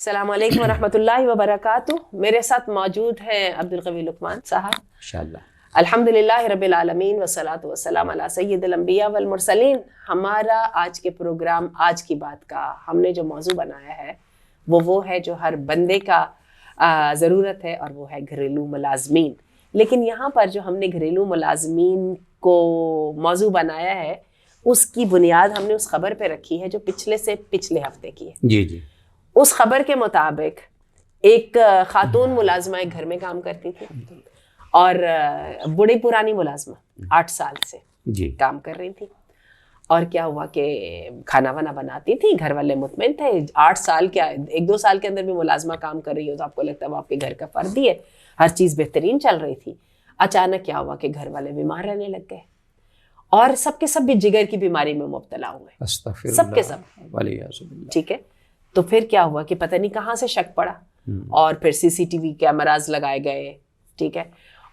السلام علیکم ورحمۃ اللہ وبرکاتہ. میرے ساتھ موجود ہیں عبدالقوی لقمان صاحب. انشاءاللہ. الحمدللہ رب العالمین والصلاۃ والسلام علی سید الانبیاء والمرسلین. ہمارا آج کے پروگرام آج کی بات کا ہم نے جو موضوع بنایا ہے وہ ہے جو ہر بندے کا ضرورت ہے، اور وہ ہے گھریلو ملازمین. لیکن یہاں پر جو ہم نے گھریلو ملازمین کو موضوع بنایا ہے اس کی بنیاد ہم نے اس خبر پہ رکھی ہے جو پچھلے ہفتے کی ہے. جی. اس خبر کے مطابق ایک خاتون ملازمہ ایک گھر میں کام کرتی تھی، اور بڑی پرانی ملازمہ 8 سال سے کام کر رہی تھی. اور کیا ہوا کہ کھانا وانا بناتی تھی، گھر والے مطمئن تھے. 8 سال کیا 1-2 سال کے اندر بھی ملازمہ کام کر رہی ہو تو آپ کو لگتا ہے وہ آپ کے گھر کا فرد ہی ہے. ہر چیز بہترین چل رہی تھی. اچانک کیا ہوا کہ گھر والے بیمار رہنے لگ گئے، اور سب کے سب بھی جگر کی بیماری میں مبتلا ہوئے. سب کے سب. ٹھیک ہے. تو پھر کیا ہوا کہ پتہ نہیں کہاں سے شک پڑا، اور پھر CCTV کیمراز لگائے گئے. ٹھیک ہے.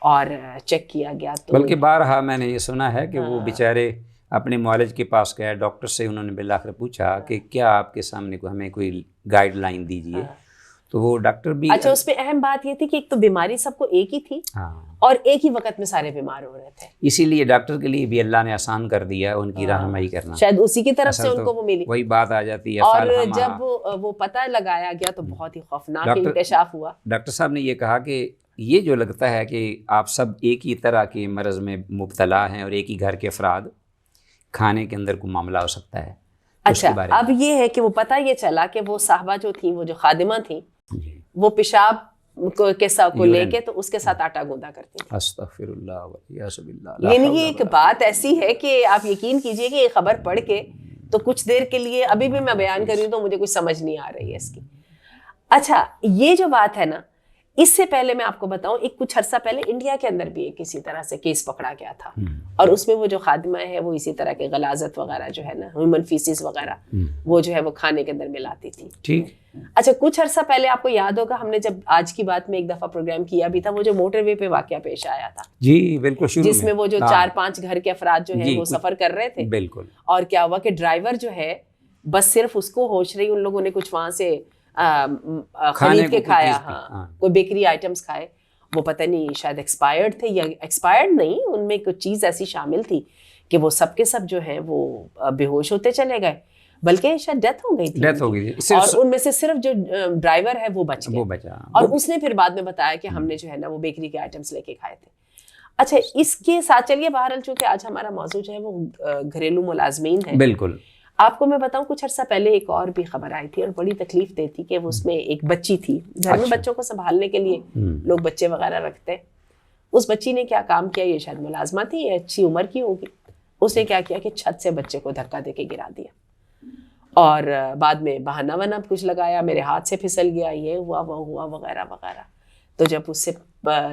اور چیک کیا گیا تو بلکہ بارہا میں نے یہ سنا ہے کہ وہ بیچارے اپنے معالج کے پاس گئے، ڈاکٹر سے انہوں نے بالآخر پوچھا کہ کیا آپ کے سامنے کو ہمیں کوئی گائیڈ لائن دیجیے. تو وہ ڈاکٹر بھی اچھا، اس میں اہم بات یہ تھی کہ ایک تو بیماری سب کو ایک ہی تھی، اور ایک ہی وقت میں سارے بیمار ہو رہے تھے. اسی لیے ڈاکٹر کے لیے بھی اللہ نے آسان کر دیا ان کی رہنمائی کرنا. شاید اسی کی طرف سے ان کو وہ ملی. وہی بات آ جاتی ہے. اور جب وہ پتہ لگایا گیا تو بہت ہی خوفناک انکشاف ہوا. ڈاکٹر صاحب نے یہ کہا کہ یہ جو لگتا ہے کہ آپ سب ایک ہی طرح کے مرض میں مبتلا ہیں اور ایک ہی گھر کے افراد، کھانے کے اندر کوئی معاملہ ہو سکتا ہے. اچھا، اب یہ ہے کہ وہ پتہ یہ چلا کہ وہ صاحبہ جو تھیں، وہ جو خادمہ تھیں، وہ پیشاب کو لے کے تو اس کے ساتھ آٹا گوندا کرتی تھی. استغفر اللہ والیاذ باللہ. یعنی یہ ایک بات ایسی ہے کہ آپ یقین کیجئے کہ یہ خبر پڑھ کے تو کچھ دیر کے لیے ابھی بھی میں بیان کر رہی ہوں تو مجھے کچھ سمجھ نہیں آ رہی ہے اس کی. اچھا، یہ جو بات ہے نا، اس سے پہلے میں آپ کو بتاؤں، ایک کچھ عرصہ پہلے انڈیا کے اندر بھی ایک اسی طرح سے کیس پکڑا گیا تھا، اور اس میں وہ جو خادمہ ہے وہ اسی طرح کے غلاظت وغیرہ جو ہے نا، ہیومن فیسز وغیرہ، وہ جو ہے وہ کھانے کے اندر ملاتی تھی. ٹھیک. اچھا، کچھ عرصہ پہلے آپ کو یاد ہوگا ہم نے جب آج کی بات میں ایک دفعہ پروگرام کیا بھی تھا، وہ جو موٹر وے پہ واقعہ پیش آیا تھا. جی بالکل، شروع جس میں وہ جو 4-5 گھر کے افراد جو ہیں وہ سفر کر رہے تھے. بالکل. اور کیا ہوا کہ ڈرائیور جو ہے بس صرف اس کو ہوش رہی، ان لوگوں نے کچھ وہاں سے خرید کے کھایا، کوئی بیکری آئٹمس کھائے، وہ پتہ نہیں شاید ایکسپائرڈ تھے یا ایکسپائرڈ نہیں، ان میں کچھ چیز ایسی شامل تھی کہ وہ سب کے سب جو ہیں وہ بے ہوش ہوتے چلے گئے، بلکہ شاید ڈیتھ ہو گئی تھی. اور ان میں سے صرف جو ڈرائیور ہے وہ بچا. اور اس نے پھر بعد میں بتایا کہ ہم نے جو ہے نا وہ بیکری کے آئٹمس لے کے کھائے تھے. اچھا، اس کے ساتھ چلیے بہرحال چونکہ آج ہمارا موضوع جو ہے وہ گھریلو ملازمین ہے. بالکل. آپ کو میں بتاؤں، کچھ عرصہ پہلے ایک اور بھی خبر آئی تھی اور بڑی تکلیف دہ تھی کہ اس میں ایک بچی تھی. گھر میں بچوں کو سنبھالنے کے لیے لوگ بچے وغیرہ رکھتے ہیں. اس بچی نے کیا کام کیا، یہ شاید ملازمہ تھی، یہ اچھی عمر کی ہوگی. اس نے کیا کیا کہ چھت سے بچے کو دھکا دے کے گرا دیا، اور بعد میں بہانہ ونا کچھ لگایا، میرے ہاتھ سے پھسل گیا، یہ ہوا وہ ہوا وغیرہ وغیرہ. تو جب اس سے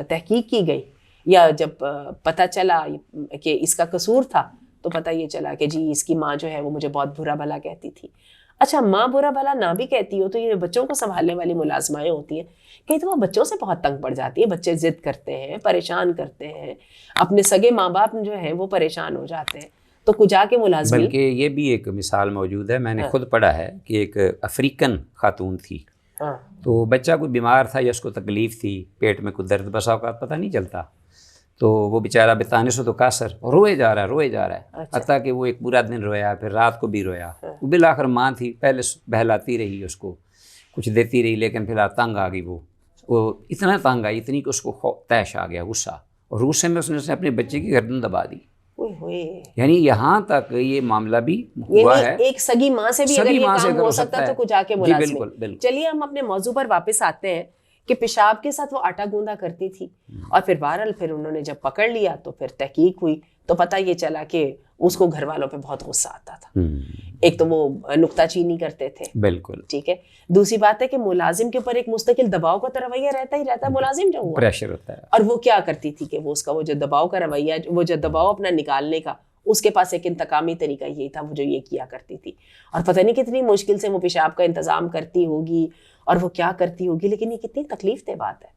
تحقیق کی گئی یا جب پتہ چلا کہ اس کا قصور تھا، تو پتہ یہ چلا کہ جی اس کی ماں جو ہے وہ مجھے بہت برا بھلا کہتی تھی. اچھا، ماں برا بھلا نہ بھی کہتی ہو تو یہ بچوں کو سنبھالنے والی ملازمائیں ہوتی ہیں، کئی تو وہ بچوں سے بہت تنگ پڑ جاتی ہے. بچے ضد کرتے ہیں، پریشان کرتے ہیں، اپنے سگے ماں باپ جو ہیں وہ پریشان ہو جاتے ہیں. تو کچھ جا کے ملازمین، بلکہ یہ بھی ایک مثال موجود ہے، میں نے خود پڑھا ہے کہ ایک افریقن خاتون تھی. تو بچہ کوئی بیمار تھا یا اس کو تکلیف تھی، پیٹ میں کوئی درد، بسا اوقات پتہ نہیں چلتا، تو وہ بیچارہ بتانے سے تو قاصر روئے جا رہا ہے حتیٰ کہ وہ ایک پورا دن رویا، پھر رات کو بھی رویا. وہ بالآخر ماں تھی، پہلے بہلاتی رہی، اس کو کچھ دیتی رہی، لیکن پھر تنگ آ گئی. وہ اتنا تنگ آئی، اتنی کہ اس کو تیش آ گیا، غصہ، اور غصے میں اس نے اپنے بچے کی گردن دبا دی. یعنی یہاں تک یہ معاملہ بھی ہوا ہے. ایک سگی ماں سے بھی اگر یہ کام ہو سکتا تو کچھ آ کے ملازمین. چلیے ہم اپنے موضوع پر واپس آتے ہیں کہ پیشاب کے ساتھ وہ آٹا گوندا کرتی تھی، اور پھر بہرحال پھر انہوں نے جب پکڑ لیا تو پھر تحقیق ہوئی تو پتہ یہ چلا کہ اس کو گھر والوں پہ بہت غصہ آتا تھا. ایک تو وہ نکتہ چینی کرتے تھے. بالکل ٹھیک ہے. دوسری بات ہے کہ ملازم کے اوپر ایک مستقل دباؤ کا رویہ رہتا ہی رہتا ہے. ملازم جو ہوا پریشر ہوتا ہے، اور وہ کیا کرتی تھی کہ وہ اس کا وہ جو دباؤ کا رویہ، وہ جو دباؤ اپنا نکالنے کا، اس کے پاس ایک انتقامی طریقہ یہی تھا، وہ جو یہ کیا کرتی تھی. اور پتہ نہیں کتنی مشکل سے وہ پیشاب کا انتظام کرتی ہوگی اور وہ کیا کرتی ہوگی، لیکن یہ کتنی تکلیف دہ بات ہے.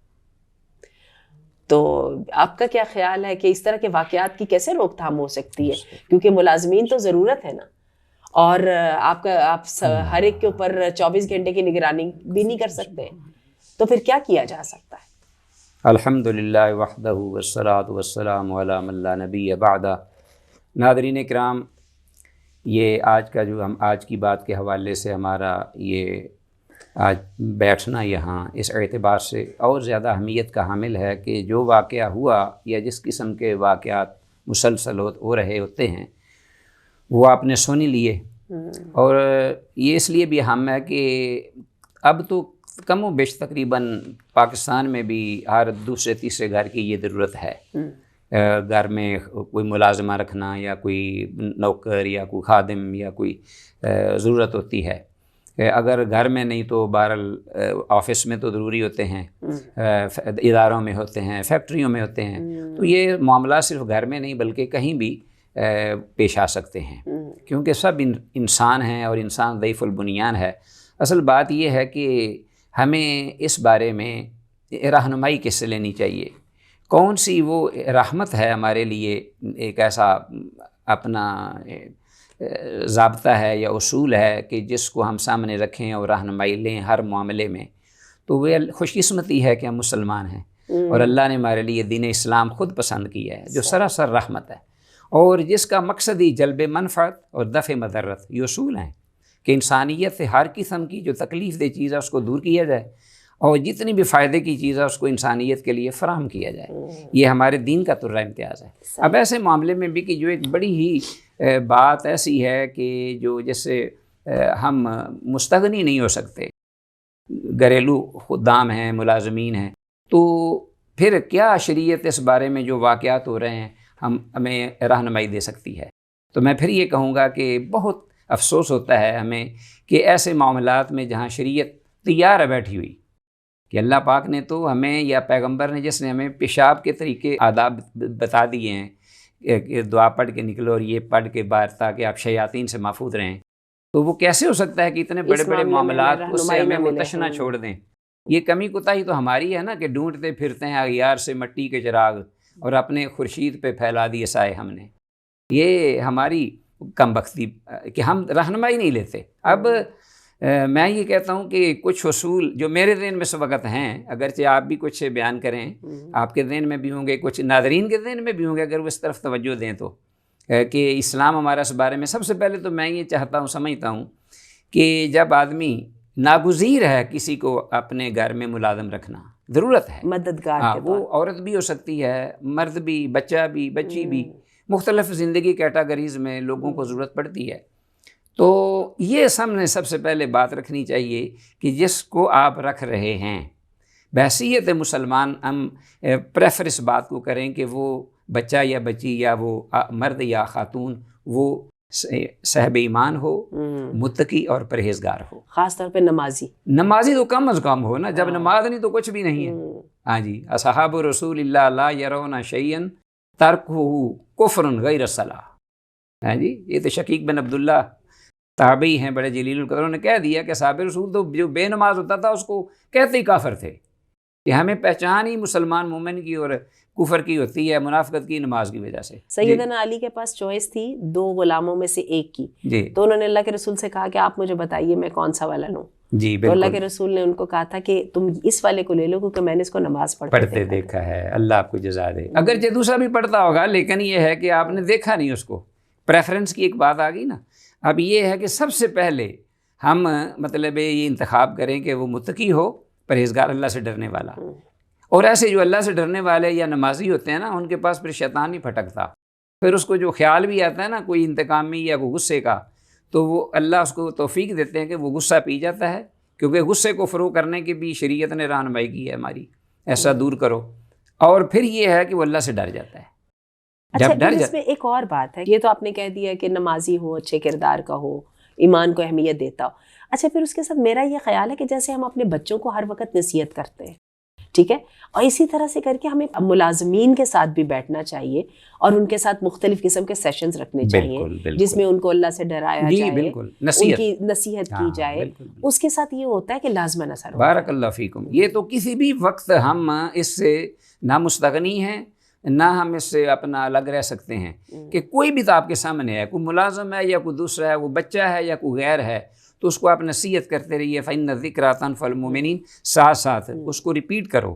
تو آپ کا کیا خیال ہے کہ اس طرح کے واقعات کی کیسے روک تھام ہو سکتی ہے؟ کیونکہ ملازمین تو ضرورت ہے نا. اور آپ ہر ایک کے اوپر 24 گھنٹے کی نگرانی بھی نہیں کر سکتے، تو پھر کیا کیا جا سکتا ہے؟ الحمدللہ وحدہ والصلاۃ والسلام علی من لا نبی بعدہ۔ ناظرین کرام، یہ آج کا جو ہم آج کی بات کے حوالے سے ہمارا یہ آج بیٹھنا یہاں اس اعتبار سے اور زیادہ اہمیت کا حامل ہے کہ جو واقعہ ہوا یا جس قسم کے واقعات مسلسل ہو رہے ہوتے ہیں وہ آپ نے سن لیے، اور یہ اس لیے بھی اہم ہے کہ اب تو کم و بیش تقریباً پاکستان میں بھی ہر دوسرے تیسرے گھر کی یہ ضرورت ہے، گھر میں کوئی ملازمہ رکھنا یا کوئی نوکر یا کوئی خادم یا کوئی ضرورت ہوتی ہے، اگر گھر میں نہیں تو بہرحال آفس میں تو ضروری ہوتے ہیں، اداروں میں ہوتے ہیں، فیکٹریوں میں ہوتے ہیں، تو یہ معاملات صرف گھر میں نہیں بلکہ کہیں بھی پیش آ سکتے ہیں، کیونکہ سب انسان ہیں اور انسان ضعیف البنیان ہے۔ اصل بات یہ ہے کہ ہمیں اس بارے میں رہنمائی کس سے لینی چاہیے، کون سی وہ رحمت ہے ہمارے لیے، ایک ایسا اپنا ضابطہ ہے یا اصول ہے کہ جس کو ہم سامنے رکھیں اور رہنمائی لیں ہر معاملے میں، تو وہ خوش قسمتی ہے کہ ہم مسلمان ہیں اور اللہ نے ہمارے لیے دین اسلام خود پسند کیا ہے جو سراسر رحمت ہے، اور جس کا مقصد ہی جلب منفعت اور دفع مضرت۔ یہ اصول ہیں کہ انسانیت سے ہر قسم کی جو تکلیف دہ چیز ہے اس کو دور کیا جائے اور جتنی بھی فائدے کی چیز ہے اس کو انسانیت کے لیے فراہم کیا جائے، یہ ہمارے دین کا ترہ امتیاز ہے۔ اب ایسے معاملے میں بھی کہ جو ایک بڑی ہی بات ایسی ہے کہ جو جس سے ہم مستغنی نہیں ہو سکتے، گھریلو خدام ہیں، ملازمین ہیں، تو پھر کیا شریعت اس بارے میں جو واقعات ہو رہے ہیں ہمیں رہنمائی دے سکتی ہے؟ تو میں پھر یہ کہوں گا کہ بہت افسوس ہوتا ہے ہمیں کہ ایسے معاملات میں جہاں شریعت تیار ہے بیٹھی ہوئی کہ اللہ پاک نے تو ہمیں یا پیغمبر نے جس نے ہمیں پیشاب کے طریقے آداب بتا دیے ہیں کہ دعا پڑھ کے نکلو اور یہ پڑھ کے باہر تاکہ آپ شیاطین سے محفوظ رہیں، تو وہ کیسے ہو سکتا ہے کہ اتنے بڑے بڑے معاملات اس سے ہمیں متشنہ چھوڑ دیں؟ یہ کمی کوتاہی تو ہماری ہے نا کہ ڈھونڈتے پھرتے ہیں اغیار سے مٹی کے چراغ اور اپنے خورشید پہ پھیلا دیے سائے ہم نے۔ یہ ہماری کم بختی کہ ہم رہنمائی نہیں لیتے۔ اب میں یہ کہتا ہوں کہ کچھ اصول جو میرے ذہن میں اس وقت ہیں، اگرچہ آپ بھی کچھ بیان کریں، آپ کے ذہن میں بھی ہوں گے، کچھ ناظرین کے ذہن میں بھی ہوں گے اگر وہ اس طرف توجہ دیں تو، کہ اسلام ہمارا اس بارے میں سب سے پہلے تو میں یہ چاہتا ہوں، سمجھتا ہوں کہ جب آدمی ناگزیر ہے کسی کو اپنے گھر میں ملازم رکھنا، ضرورت ہے مددگار، وہ عورت بھی ہو سکتی ہے، مرد بھی، بچہ بھی، بچی بھی، مختلف زندگی کیٹاگریز میں لوگوں کو ضرورت پڑتی ہے، تو یہ سامنے سب سے پہلے بات رکھنی چاہیے کہ جس کو آپ رکھ رہے ہیں بحیثیت مسلمان ہم پریفر اس بات کو کریں کہ وہ بچہ یا بچی یا وہ مرد یا خاتون وہ صاحب ایمان ہو، متقی اور پرہیزگار ہو، خاص طور پہ نمازی تو کم از کم ہو نا، جب نماز نہیں تو کچھ بھی نہیں ہے۔ ہاں جی، اصحاب رسول اللہ لا یرون شیئا ترکہ کفر غیر الصلاۃ۔ ہاں جی، یہ تو شقیق بن عبداللہ تابعی ہیں بڑے جلیل القدر، انہوں نے کہہ دیا کہ صحابہ رسول تو جو بے نماز ہوتا تھا اس کو کہتے ہی کافر تھے، کہ ہمیں پہچان ہی مسلمان مومن کی اور کفر کی ہوتی ہے منافقت کی نماز کی وجہ سے۔ سیدنا علی کے پاس چوائس تھی 2 غلاموں میں سے ایک کی، تو انہوں نے اللہ کے رسول سے کہا کہ آپ مجھے بتائیے میں کون سا والا لوں؟ جی بالکل، تو اللہ کے رسول نے ان کو کہا تھا کہ تم اس والے کو لے لو کیونکہ میں نے اس کو نماز پڑھتے دیکھا ہے، اللہ آپ کو جزا دے۔ اگرچہ دوسرا بھی پڑھتا ہوگا لیکن یہ ہے کہ آپ نے دیکھا نہیں اس کو، پریفرنس کی ایک بات آ گئی نا۔ اب یہ ہے کہ سب سے پہلے ہم مطلب یہ انتخاب کریں کہ وہ متقی ہو، پرہیزگار، اللہ سے ڈرنے والا، اور ایسے جو اللہ سے ڈرنے والے یا نمازی ہوتے ہیں نا ان کے پاس پھر شیطان نہیں پھٹکتا، پھر اس کو جو خیال بھی آتا ہے نا کوئی انتقامی یا کوئی غصے کا، تو وہ اللہ اس کو توفیق دیتے ہیں کہ وہ غصہ پی جاتا ہے، کیونکہ غصے کو فروغ کرنے کی بھی شریعت نے رہنمائی کی ہے ہماری، ایسا دور کرو، اور پھر یہ ہے کہ وہ اللہ سے ڈر جاتا ہے۔ اچھا، اس میں ایک اور بات ہے، یہ تو آپ نے کہہ دیا کہ نمازی ہو، اچھے کردار کا ہو، ایمان کو اہمیت دیتا ہو۔ اچھا، پھر اس کے ساتھ میرا یہ خیال ہے کہ جیسے ہم اپنے بچوں کو ہر وقت نصیحت کرتے ہیں، ٹھیک ہے، اور اسی طرح سے کر کے ہمیں ملازمین کے ساتھ بھی بیٹھنا چاہیے اور ان کے ساتھ مختلف قسم کے سیشنز رکھنے چاہیے جس میں ان کو اللہ سے ڈرایا جائے، ان کی نصیحت کی جائے، اس کے ساتھ یہ ہوتا ہے کہ لازماً اثر ہوتا ہے۔ بارک اللہ فیکم۔ یہ تو کسی بھی وقت ہم اس سے نہ مستغنی ہیں، نہ ہم اس سے اپنا الگ رہ سکتے ہیں کہ کوئی بھی تو آپ کے سامنے ہے، کوئی ملازم ہے یا کوئی دوسرا ہے، وہ بچہ ہے یا کوئی غیر ہے، تو اس کو آپ نصیحت کرتے رہیے، فَإِنَّ الذِّكْرَىٰ تَنفَعُ الْمُؤْمِنِينَ، ساتھ ساتھ اس کو ریپیٹ کرو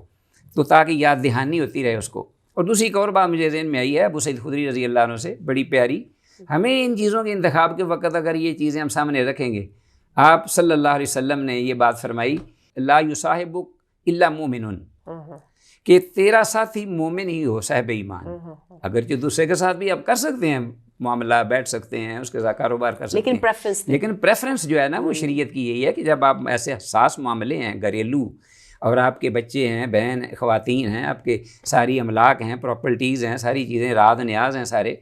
تو تاکہ یاد دہانی ہوتی رہے اس کو۔ اور دوسری ایک اور بات مجھے ذہن میں آئی ہے ابو سعید خدری رضی اللہ عنہ سے، بڑی پیاری، ہمیں ان چیزوں کے انتخاب کے وقت اگر یہ چیزیں ہم سامنے رکھیں گے، آپ صلی اللہ علیہ وسلم نے یہ بات فرمائی، لا یصاحبک الا مومن، کہ تیرا ساتھی مومن ہی ہو، صاحب ایمان۔ اگرچہ دوسرے کے ساتھ بھی آپ کر سکتے ہیں معاملہ، بیٹھ سکتے ہیں، اس کے ساتھ کاروبار کر سکتے ہیں، لیکن پریفرنس جو ہے نا وہ شریعت کی یہی ہے کہ جب آپ ایسے حساس معاملے ہیں گھریلو، اور آپ کے بچے ہیں، بہن، خواتین ہیں، آپ کے ساری املاک ہیں، پراپرٹیز ہیں، ساری چیزیں، راز نیاز ہیں سارے،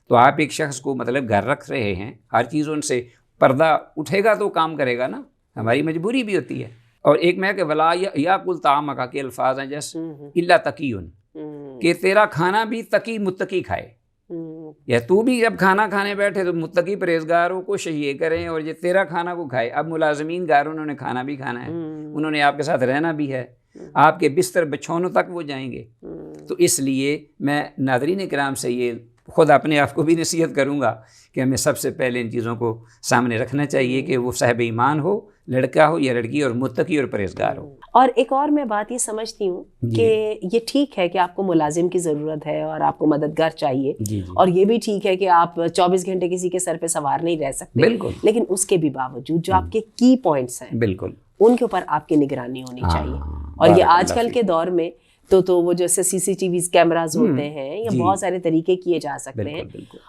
تو آپ ایک شخص کو مطلب گھر رکھ رہے ہیں، ہر چیز ان سے پردہ اٹھے گا تو کام کرے گا نا، ہماری مجبوری بھی ہوتی ہے۔ اور ایک میں کہ ولا یا کل طعامک کے الفاظ ہیں جیسے الا تقیٌ، کہ تیرا کھانا بھی تقی متقی کھائے، یا تو بھی جب کھانا کھانے بیٹھے تو متقی پرہیزگاروں کوشش یہ کریں اور یہ تیرا کھانا وہ کھائے۔ اب ملازمین گھر، انہوں نے کھانا بھی کھانا ہے، انہوں نے آپ کے ساتھ رہنا بھی ہے، آپ کے بستر بچھونوں تک وہ جائیں گے۔ تو اس لیے میں ناظرین کرام سے یہ خود اپنے آپ کو بھی نصیحت کروں گا کہ ہمیں سب سے پہلے ان چیزوں کو سامنے رکھنا چاہیے کہ وہ صاحب ایمان ہو، لڑکا ہو یا لڑکی، اور متقی اور پرہیزگار ہو۔ اور ایک اور میں بات یہ سمجھتی ہوں کہ یہ ٹھیک ہے کہ آپ کو ملازم کی ضرورت ہے اور آپ کو مددگار چاہیے، اور یہ بھی ٹھیک ہے کہ آپ 24 گھنٹے کسی کے سر پہ سوار نہیں رہ سکتے، بالکل، لیکن اس کے بھی باوجود جو آپ کے کی پوائنٹس ہیں، بالکل، ان کے اوپر آپ کی نگرانی ہونی چاہیے۔ اور یہ آج کل کے دور میں تو وہ جیسے CCTV کیمراز ہوتے ہیں، یا بہت سارے طریقے کیے جا سکتے ہیں،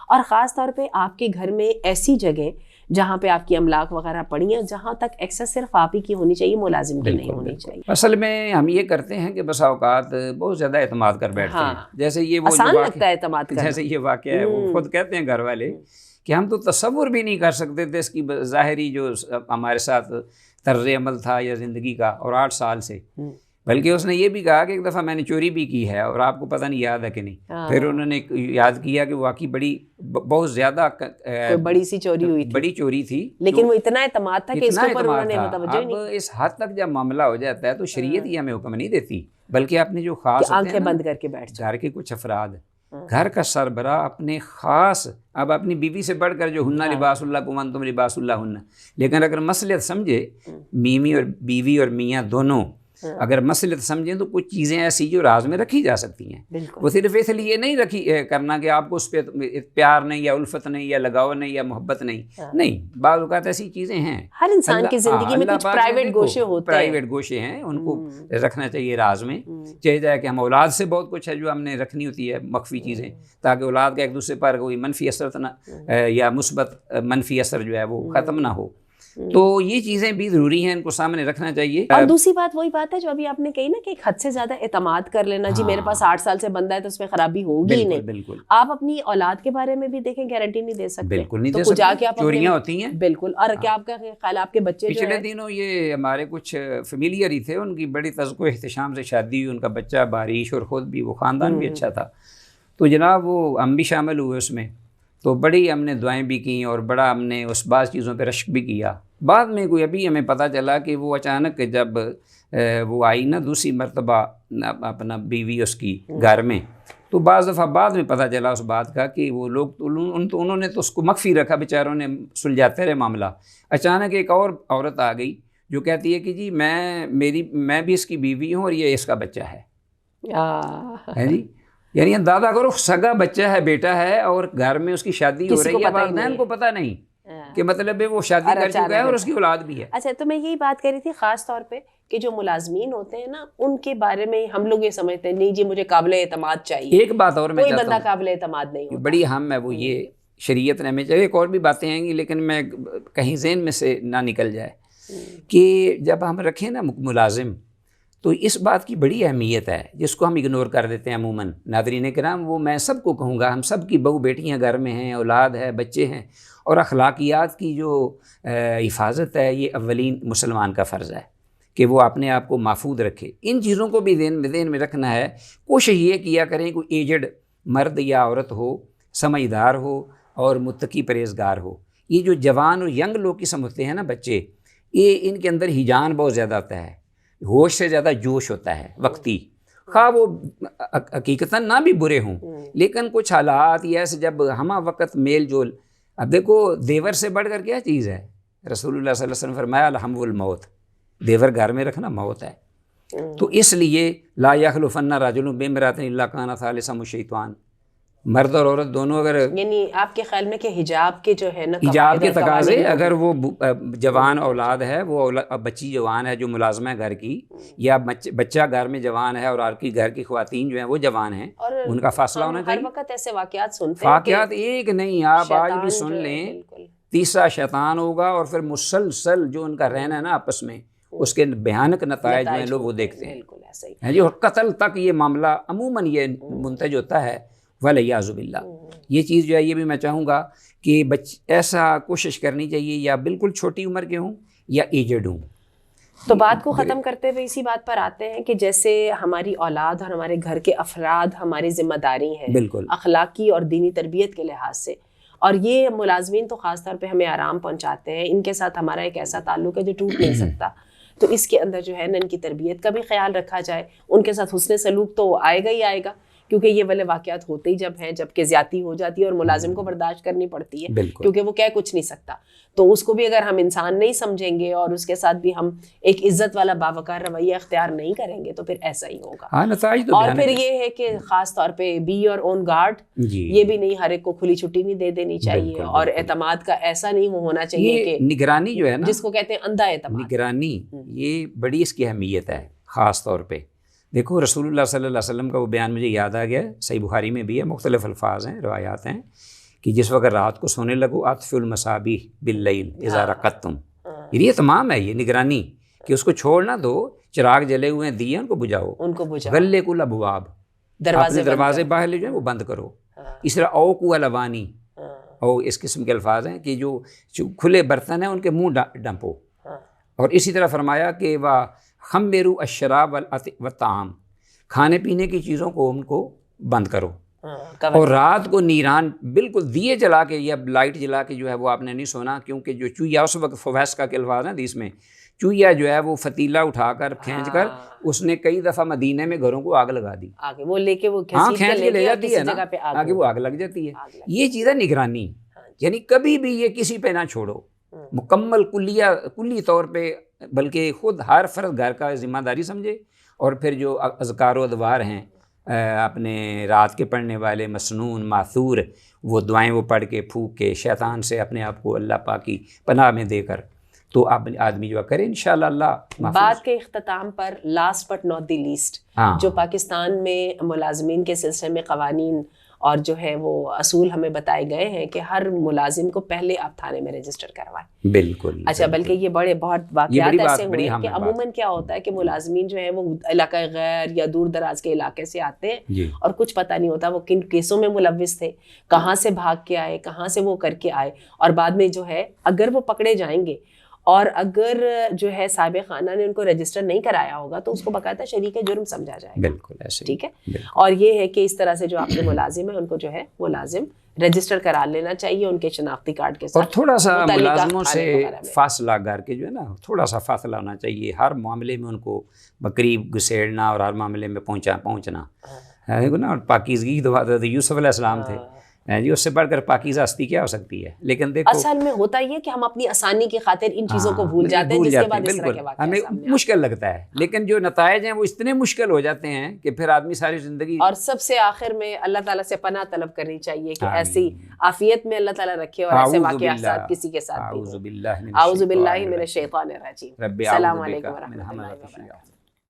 اور خاص طور پہ آپ کے گھر میں ایسی جگہ جہاں پہ آپ کی املاک وغیرہ پڑی ہیں، جہاں تک ایکسیس صرف آپ ہی کی ہونی چاہیے، ملازم کی نہیں ہونی چاہیے۔ اصل میں ہم یہ کرتے ہیں کہ بسا اوقات بہت زیادہ اعتماد کر بیٹھتے ہیں، جیسے یہ وہ آسان لگتا ہے اعتماد کرنا، جیسے یہ واقعہ ہے، وہ خود کہتے ہیں گھر والے کہ ہم تو تصور بھی نہیں کر سکتے تھے اس کی ظاہری جو ہمارے ساتھ طرز عمل تھا یا زندگی کا، اور 8 سال سے، بلکہ اس نے یہ بھی کہا کہ ایک دفعہ میں نے چوری بھی کی ہے، اور آپ کو پتہ نہیں یاد ہے کہ نہیں۔ پھر انہوں نے یاد کیا کہ واقعی بہت زیادہ بڑی سی چوری ہوئی تھی، بڑی چوری تھی، لیکن وہ اتنا اعتماد تھا کہ اس کے اوپر انہوں نے متوجہ نہیں۔ اب اس حد تک جب معاملہ ہو جاتا ہے تو شریعت یہ ہمیں حکم نہیں دیتی، بلکہ اپنے جو خاص آنکھیں بند کر کے بیٹھ گھر کے کچھ افراد، گھر کا سربراہ اپنے خاص، اب اپنی بیوی سے بڑھ کر جو ہننا لباس اللہ کو وانتم لباس اللہ ہن، لیکن اگر مصلحت سمجھے، بیوی اور میاں دونوں اگر مصلحت سمجھیں تو کچھ چیزیں ایسی جو راز میں رکھی جا سکتی ہیں، وہ صرف اس لیے نہیں رکھی کرنا کہ آپ کو اس پہ پیار نہیں یا الفت نہیں یا لگاؤ نہیں یا محبت نہیں، بعض اوقات ایسی چیزیں ہیں، ہر انسان کی زندگی میں کچھ پرائیویٹ گوشے ہوتے ہیں، پرائیویٹ گوشے ہیں، ان کو رکھنا چاہیے راز میں، چاہے جائے کہ ہم اولاد سے بہت کچھ ہے جو ہم نے رکھنی ہوتی ہے مخفی چیزیں، تاکہ اولاد کا ایک دوسرے پر کوئی منفی اثر نہ یا مثبت منفی اثر جو ہے وہ ختم نہ ہو۔ تو یہ چیزیں بھی ضروری ہیں، ان کو سامنے رکھنا چاہیے۔ اور دوسری بات وہی بات ہے جو ابھی آپ نے کہی نا کہ ایک حد سے زیادہ اعتماد کر لینا، جی میرے پاس 8 سال سے بندہ ہے تو اس میں خرابی ہوگی ہی نہیں۔ بالکل، آپ اپنی اولاد کے بارے میں بھی دیکھیں، گارنٹی نہیں دے سکتے، بالکل نہیں دے سکتے، چوریاں ہوتی ہیں، بالکل۔ اور کیا آپ کا خیال، آپ کے بچے جو پچھلے دنوں یہ ہمارے کچھ فیملیئر ہی تھے، ان کی بڑی تذکو احتشام سے شادی ہوئی، ان کا بچہ بارش، اور خود بھی، وہ خاندان بھی اچھا تھا، تو جناب وہ ہم بھی شامل ہوئے اس میں، تو بڑی ہم نے دعائیں بھی کیں اور بڑا ہم نے اس بعض چیزوں پہ رشک بھی کیا۔ بعد میں کوئی ابھی ہمیں پتہ چلا کہ وہ اچانک جب وہ آئی نا دوسری مرتبہ اپنا بیوی اس کی گھر میں، تو بعض دفعہ بعد میں پتہ چلا اس بات کا کہ وہ لوگ انہوں نے تو اس کو مخفی رکھا، بیچاروں نے سلجھاتے رہے معاملہ۔ اچانک ایک اور عورت آ گئی جو کہتی ہے کہ جی میں بھی اس کی بیوی ہوں اور یہ اس کا بچہ ہے جی، یعنی اندازہ کرو، سگا بچہ ہے، بیٹا ہے، اور گھر میں اس کی شادی ہو رہی ہے، والدین کو پتہ نہیں کہ مطلب وہ شادی کر چکا ہے اور اس کی اولاد بھی ہے۔ اچھا، تو میں یہی بات کر رہی تھی خاص طور پہ کہ جو ملازمین ہوتے ہیں نا، ان کے بارے میں ہم لوگ یہ سمجھتے ہیں نہیں جی مجھے قابل اعتماد چاہیے۔ ایک بات اور میں کوئی بندہ قابل اعتماد نہیں ہوتا، بڑی اہم ہے، وہ یہ شریعت نے ہمیں، ایک اور بھی باتیں آئیں گی لیکن میں کہیں ذہن میں سے نہ نکل جائے، کہ جب ہم رکھیں نا ملازم، تو اس بات کی بڑی اہمیت ہے جس کو ہم اگنور کر دیتے ہیں عموماً۔ ناظرین کرام، وہ میں سب کو کہوں گا، ہم سب کی بہو بیٹیاں گھر میں ہیں، اولاد ہے، بچے ہیں، اور اخلاقیات کی جو حفاظت ہے یہ اولین مسلمان کا فرض ہے کہ وہ اپنے آپ کو محفوظ رکھے۔ ان چیزوں کو بھی ذہن میں رکھنا ہے۔ کوشش یہ کیا کریں کوئی ایجڈ مرد یا عورت ہو، سمجھدار ہو اور متقی پرہیزگار ہو۔ یہ جو جوان اور ینگ لوگ قسم ہوتے ہیں نا بچے، یہ ان کے اندر ہیجان بہت زیادہ ہوتا ہے، ہوش سے زیادہ جوش ہوتا ہے وقتی، خواہ وہ حقیقتاً نہ بھی برے ہوں، لیکن کچھ حالات یہ ایسے جب ہمہ وقت میل جول. اب دیکھو دیور سے بڑھ کر کیا چیز ہے؟ رسول اللہ صلی اللہ علیہ وسلم فرمایا الحم الموت، دیور گھر میں رکھنا موت ہے. تو اس لیے لا یخلفن رجل بامرأۃ الا کان ثالثہما الشیطان، مرد اور عورت دونوں اگر، یعنی آپ کے خیال میں کہ حجاب کے جو ہے نا حجاب کے تقاضے، اگر وہ جوان اولاد ہے، وہ بچی جوان ہے جو ملازمہ ہے گھر کی، یا بچہ گھر میں جوان ہے اور آپ کی گھر کی خواتین جو ہیں وہ جوان ہیں، ان کا فاصلہ ہونا چاہیے. ہر وقت ایسے واقعات سنتے ہیں، واقعات ایک نہیں، آپ آج بھی سن لیں. تیسرا شیطان ہوگا، اور پھر مسلسل جو ان کا رہنا ہے نا آپس میں، اس کے بھیانک نتائج جو ہیں لوگ وہ دیکھتے ہیں. بالکل ایسا ہی اور قتل تک یہ معاملہ عموماً یہ منتج ہوتا ہے. وَالْعِيَاذُ بِاللَّہ. یہ چیز جو ہے یہ بھی میں چاہوں گا کہ ایسا کوشش کرنی چاہیے، یا بالکل چھوٹی عمر کے ہوں یا ایجڈ ہوں. تو بات کو ختم کرتے ہوئے اسی بات پر آتے ہیں کہ جیسے ہماری اولاد اور ہمارے گھر کے افراد ہماری ذمہ داری ہے بالکل اخلاقی اور دینی تربیت کے لحاظ سے، اور یہ ملازمین تو خاص طور پہ ہمیں آرام پہنچاتے ہیں، ان کے ساتھ ہمارا ایک ایسا تعلق ہے جو ٹوٹ نہیں سکتا. تو اس کے اندر جو ہے نا ان کی تربیت کا بھی خیال رکھا جائے، ان کے ساتھ حسن سلوک تو آئے گا ہی آئے گا، کیونکہ یہ والے واقعات ہوتے ہی جب ہیں جب کہ زیادتی ہو جاتی ہے اور ملازم کو برداشت کرنی پڑتی ہے، کیونکہ وہ کہہ کچھ نہیں سکتا. تو اس کو بھی اگر ہم انسان نہیں سمجھیں گے اور اس کے ساتھ بھی ہم ایک عزت والا باوقار رویہ اختیار نہیں کریں گے تو پھر ایسا ہی ہوگا. اور پھر یہ ہے کہ خاص طور پہ بی یور اون گارڈ، یہ بھی نہیں ہر ایک کو کھلی چھٹی نہیں دے دینی چاہیے، اور اعتماد کا ایسا نہیں ہونا چاہیے کہ نگرانی جو ہے نا، جس کو کہتے ہیں اندھا اعتماد. نگرانی یہ بڑی اس کی اہمیت ہے. خاص طور پہ دیکھو رسول اللہ صلی اللہ علیہ وسلم کا وہ بیان مجھے یاد آ گیا، صحیح بخاری میں بھی ہے، مختلف الفاظ ہیں، روایات ہیں کہ جس وقت رات کو سونے لگو اطفئوا المصابیح باللیل اذا رقدتم. یہ تمام ہے یہ نگرانی کہ اس کو چھوڑ نہ دو، چراغ جلے ہوئے ہیں دیے ان کو بجھاؤ، غلقوا الابواب، دروازے باہر جو ہیں وہ بند کرو. اس طرح اوقوا الاوانی، او اس قسم کے الفاظ ہیں کہ جو کھلے برتن ہیں ان کے منہ ڈمپو. اور اسی طرح فرمایا کہ خمروا الشراب والطعام، کھانے پینے کی چیزوں کو ان کو بند کرو. اور رات کو نیران بالکل دیے جلا کے یا لائٹ جلا کے جو ہے وہ آپ نے نہیں سونا، کیونکہ جو چوہیا اس وقت فویسکا کے الفاظ ہیں حدیث میں، چوہیا جو ہے وہ فتیلہ اٹھا کر کھینچ کر اس نے کئی دفعہ مدینے میں گھروں کو آگ لگا دی، وہ لے کے وہ کھینچ کے لے جاتی ہے نا، آگے وہ آگ لگ جاتی ہے. یہ چیز ہے نگرانی، یعنی کبھی بھی یہ کسی پہ نہ چھوڑو، مکمل کلی طور پہ، بلکہ خود ہر فرد گھر کا ذمہ داری سمجھے. اور پھر جو اذکار و ادوار ہیں اپنے رات کے پڑھنے والے مسنون ماثور، وہ دعائیں وہ پڑھ کے پھونک کے شیطان سے اپنے آپ کو اللہ پاک کی پناہ میں دے کر تو آدمی جو کرے انشاءاللہ اللہ. بات کے اختتام پر last but not the least, جو پاکستان میں ملازمین کے سلسلے میں قوانین اور جو ہے وہ اصول ہمیں بتائے گئے ہیں کہ ہر ملازم کو پہلے آپ تھانے میں رجسٹر کروائیں. بالکل. اچھا، بلکہ یہ بہت واقعات ایسے ہوئے ہیں کہ عموماً کیا ہوتا ہے کہ ملازمین جو ہیں وہ علاقہ غیر یا دور دراز کے علاقے سے آتے ہیں اور کچھ پتہ نہیں ہوتا وہ کن کیسوں میں ملوث تھے، کہاں سے بھاگ کے آئے، کہاں سے وہ کر کے آئے، اور بعد میں جو ہے اگر وہ پکڑے جائیں گے اور اگر جو ہے صاحب خانہ نے ان کو رجسٹر نہیں کرایا ہوگا تو اس کو باقاعدہ شریک جرم سمجھا جائے گا. بالکل ایسے، ٹھیک ہے. اور یہ ہے کہ اس طرح سے جو آپ کے ملازم ہیں ان کو جو ہے وہ لازم رجسٹر کرا لینا چاہیے ان کے شناختی کارڈ کے ساتھ. اور تھوڑا سا ملازموں سے فاصلہ گھر کے جو ہے نا تھوڑا سا فاصلہ ہونا چاہیے، ہر معاملے میں ان کو بقریب گھسیڑنا اور ہر معاملے میں پہنچنا نا. پاکیزگی تو حضرت یوسف علیہ السلام تھے جی، اس سے بڑھ کر پاکیزہ ہستی کیا ہو سکتی ہے. لیکن دیکھو اصل میں ہوتا یہ کہ ہم اپنی آسانی کی خاطر ان چیزوں کو بھول جاتے ہیں، جس کے بعد اس طرح کے واقعات ہمیں مشکل لگتا ہے، لیکن جو نتائج ہیں وہ اتنے مشکل ہو جاتے ہیں کہ پھر آدمی ساری زندگی. اور سب سے آخر میں اللہ تعالیٰ سے پناہ طلب کرنی چاہیے کہ ایسی عافیت میں اللہ تعالیٰ رکھے اور ایسے واقعات کسی کے ساتھ. اعوذ باللہ من الشیطان الرجیم. السلام علیکم ورحمۃ اللہ وبرکاتہ.